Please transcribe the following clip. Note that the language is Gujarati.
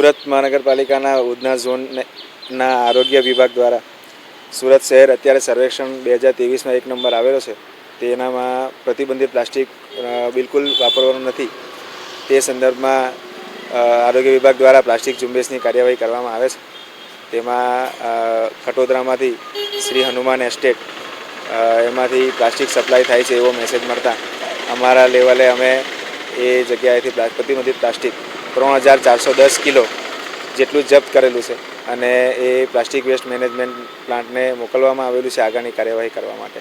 સુરત મહાનગરપાલિકાના ઉધના ઝોનના આરોગ્ય વિભાગ દ્વારા સુરત શહેર અત્યારે સર્વેક્ષણ 2023માં 1 નંબર આવેલો છે. તેનામાં પ્રતિબંધિત પ્લાસ્ટિક બિલકુલ વાપરવાનું નથી. તે સંદર્ભમાં આરોગ્ય વિભાગ દ્વારા પ્લાસ્ટિક ઝુંબેશની કાર્યવાહી કરવામાં આવે છે. તેમાં ખટોદરામાંથી શ્રી હનુમાન એસ્ટેટ એમાંથી પ્લાસ્ટિક સપ્લાય થાય છે એવો મેસેજ મળતા અમારા લેવલે અમે એ જગ્યાએથી પ્રતિબંધિત પ્લાસ્ટિક 3410 કિલો જેટલું જપ્ત કરેલું છે અને એ પ્લાસ્ટિક વેસ્ટ મેનેજમેન્ટ પ્લાન્ટને મોકલવામાં આવેલું છે આગળની કાર્યવાહી કરવા માટે.